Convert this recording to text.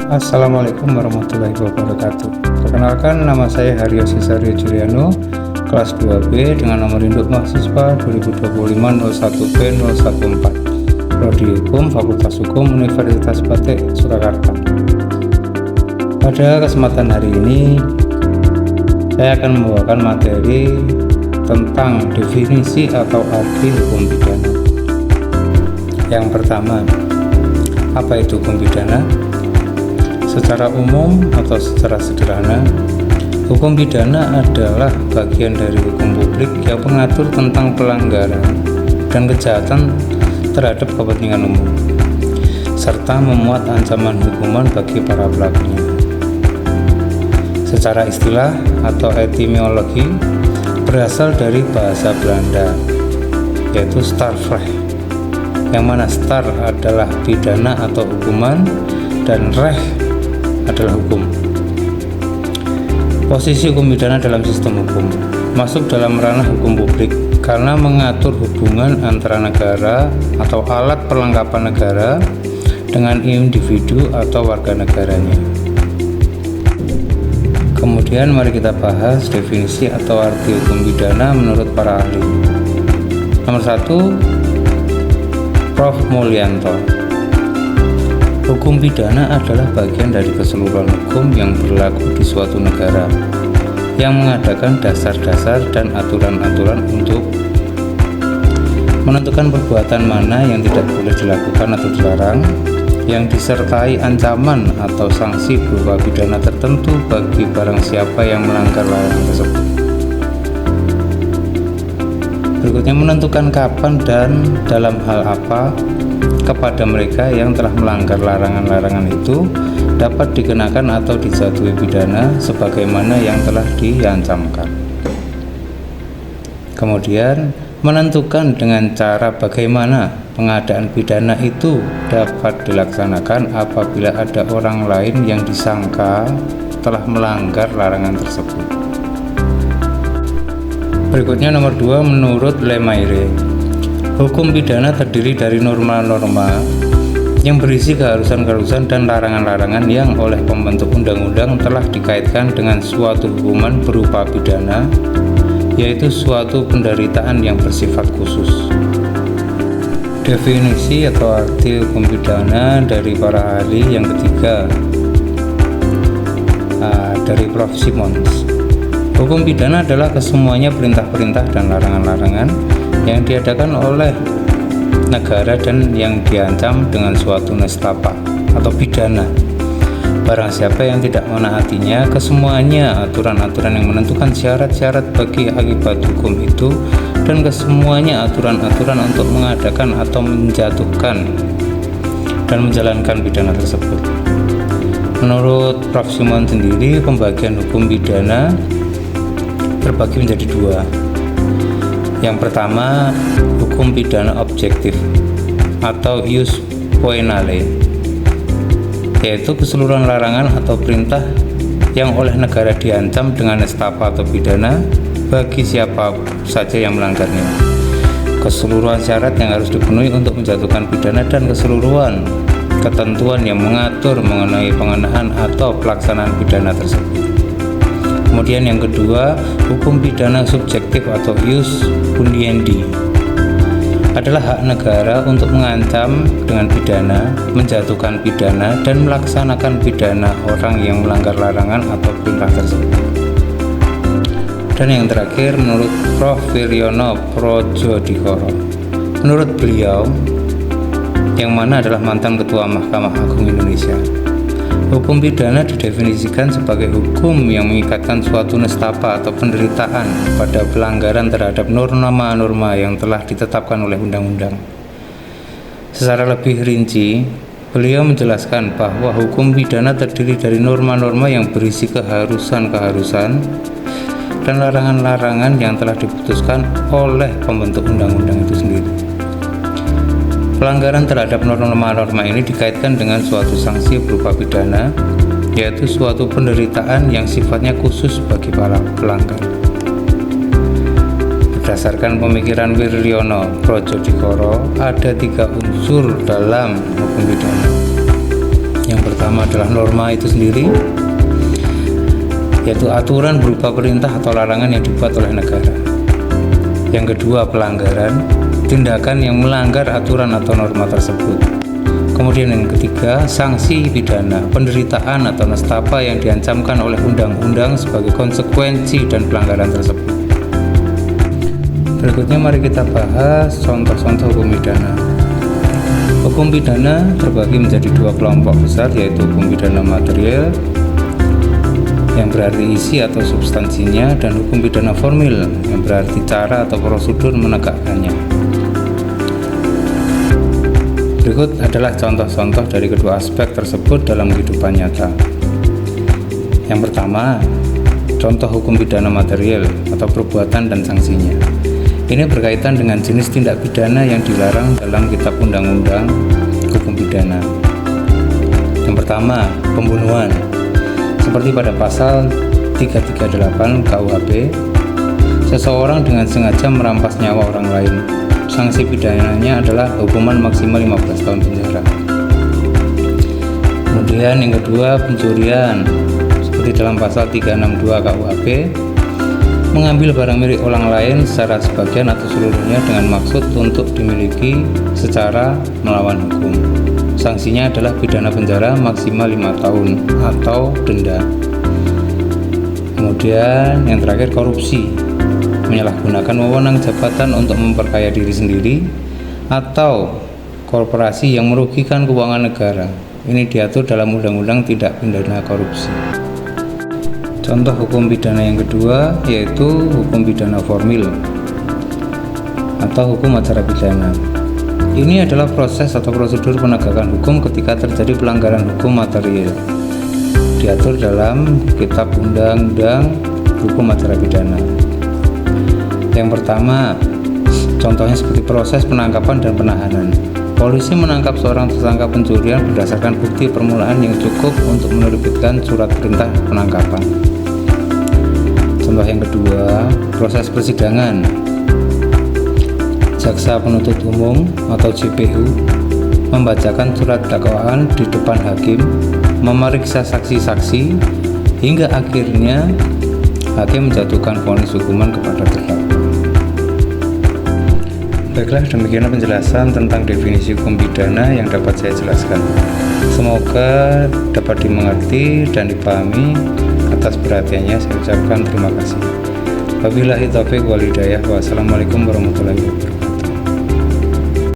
Assalamualaikum warahmatullahi wabarakatuh. Perkenalkan, nama saya Haryo Sisario Juliano, kelas 2B dengan nomor induk mahasiswa 2025-01B014, Prodi Hukum, Fakultas Hukum, Universitas Batik, Surakarta. Pada kesempatan hari ini, saya akan membawakan materi tentang definisi atau arti hukum pidana. Yang pertama, apa itu hukum pidana? Secara umum atau secara sederhana, hukum pidana adalah bagian dari hukum publik yang mengatur tentang pelanggaran dan kejahatan terhadap kepentingan umum, serta memuat ancaman hukuman bagi para pelakunya. Secara istilah atau etimologi, berasal dari bahasa Belanda, yaitu strafrecht, yang mana star adalah pidana atau hukuman dan recht adalah hukum. Posisi hukum pidana dalam sistem hukum masuk dalam ranah hukum publik karena mengatur hubungan antara negara atau alat perlengkapan negara dengan individu atau warga negaranya. Kemudian mari kita bahas definisi atau arti hukum pidana menurut para ahli. Nomor 1, Prof. Mulyanto. Hukum pidana adalah bagian dari keseluruhan hukum yang berlaku di suatu negara, yang mengadakan dasar-dasar dan aturan-aturan untuk menentukan perbuatan mana yang tidak boleh dilakukan atau dilarang, yang disertai ancaman atau sanksi berupa pidana tertentu bagi barang siapa yang melanggar larangan tersebut. Berikutnya, menentukan kapan dan dalam hal apa kepada mereka yang telah melanggar larangan-larangan itu dapat dikenakan atau dijatuhi pidana sebagaimana yang telah diancamkan. Kemudian, menentukan dengan cara bagaimana pengadaan pidana itu dapat dilaksanakan apabila ada orang lain yang disangka telah melanggar larangan tersebut. Berikutnya nomor 2, menurut Lemaire, hukum pidana terdiri dari norma-norma yang berisi keharusan-keharusan dan larangan-larangan yang oleh pembentuk undang-undang telah dikaitkan dengan suatu hukuman berupa pidana, yaitu suatu penderitaan yang bersifat khusus. Definisi atau arti hukum pidana dari para ahli yang ketiga, dari Prof. Simons. Hukum pidana adalah kesemuanya perintah-perintah dan larangan-larangan yang diadakan oleh negara dan yang diancam dengan suatu nestapa atau pidana. Barang siapa yang tidak menaatinya, kesemuanya aturan-aturan yang menentukan syarat-syarat bagi akibat hukum itu, dan kesemuanya aturan-aturan untuk mengadakan atau menjatuhkan dan menjalankan pidana tersebut. Menurut Prof. Simon sendiri, pembagian hukum pidana terbagi menjadi dua. Yang pertama, hukum pidana objektif atau ius poenale, yaitu keseluruhan larangan atau perintah yang oleh negara diancam dengan nestapa atau pidana bagi siapa saja yang melanggarnya. Keseluruhan syarat yang harus dipenuhi untuk menjatuhkan pidana dan keseluruhan ketentuan yang mengatur mengenai pengenaan atau pelaksanaan pidana tersebut. Kemudian yang kedua, hukum pidana subjektif atau ius pundiendi adalah hak negara untuk mengancam dengan pidana, menjatuhkan pidana, dan melaksanakan pidana orang yang melanggar larangan atau perintah tersebut. Dan yang terakhir, menurut Prof. Wiryono Projodikoro, menurut beliau, yang mana adalah mantan Ketua Mahkamah Agung Indonesia, hukum pidana didefinisikan sebagai hukum yang mengikatkan suatu nestapa atau penderitaan pada pelanggaran terhadap norma-norma yang telah ditetapkan oleh undang-undang. Secara lebih rinci, beliau menjelaskan bahwa hukum pidana terdiri dari norma-norma yang berisi keharusan-keharusan dan larangan-larangan yang telah diputuskan oleh pembentuk undang-undang itu sendiri. Pelanggaran terhadap norma-norma ini dikaitkan dengan suatu sanksi berupa pidana, yaitu suatu penderitaan yang sifatnya khusus bagi para pelanggar. Berdasarkan pemikiran Wiryono Projodikoro, ada 3 unsur dalam hukum pidana. Yang pertama, pertama adalah norma itu sendiri, yaitu aturan berupa perintah atau larangan yang dibuat oleh negara. Yang kedua, pelanggaran, tindakan yang melanggar aturan atau norma tersebut. Kemudian yang ketiga, sanksi pidana, penderitaan atau nestapa yang diancamkan oleh undang-undang sebagai konsekuensi dan pelanggaran tersebut. Berikutnya mari kita bahas contoh-contoh hukum pidana. Hukum pidana terbagi menjadi dua kelompok besar, yaitu hukum pidana material yang berarti isi atau substansinya, dan hukum pidana formil yang berarti cara atau prosedur menegakkannya. Berikut adalah contoh-contoh dari kedua aspek tersebut dalam kehidupan nyata. Yang pertama, contoh hukum pidana material atau perbuatan dan sanksinya. Ini berkaitan dengan jenis tindak pidana yang dilarang dalam Kitab Undang-Undang Hukum Pidana. Yang pertama, pembunuhan. Seperti pada pasal 338 KUHP, seseorang dengan sengaja merampas nyawa orang lain. Sanksi pidananya adalah hukuman maksimal 15 tahun penjara. Kemudian yang kedua, pencurian. Seperti dalam pasal 362 KUHP, mengambil barang milik orang lain secara sebagian atau seluruhnya dengan maksud untuk dimiliki secara melawan hukum. Sanksinya adalah pidana penjara maksimal 5 tahun atau denda. Kemudian yang terakhir, korupsi. Menyalahgunakan wewenang jabatan untuk memperkaya diri sendiri atau korporasi yang merugikan keuangan negara. Ini diatur dalam Undang-Undang Tindak Pidana Korupsi. Contoh hukum pidana yang kedua yaitu hukum pidana formil atau hukum acara pidana. Ini adalah proses atau prosedur penegakan hukum ketika terjadi pelanggaran hukum material. Diatur dalam Kitab Undang-Undang Hukum Acara Pidana. Yang pertama, contohnya seperti proses penangkapan dan penahanan. Polisi menangkap seorang tersangka pencurian berdasarkan bukti permulaan yang cukup untuk menerbitkan surat perintah penangkapan. Contoh yang kedua, proses persidangan. Jaksa penuntut umum atau JPU membacakan surat dakwaan di depan hakim, memeriksa saksi-saksi, hingga akhirnya hakim menjatuhkan vonis hukuman kepada terdakwa. Baiklah, demikianlah penjelasan tentang definisi hukum pidana yang dapat saya jelaskan. Semoga dapat dimengerti dan dipahami. Atas perhatiannya saya ucapkan terima kasih. Wabillahi taufiq wal hidayah. Wassalamualaikum warahmatullahi wabarakatuh.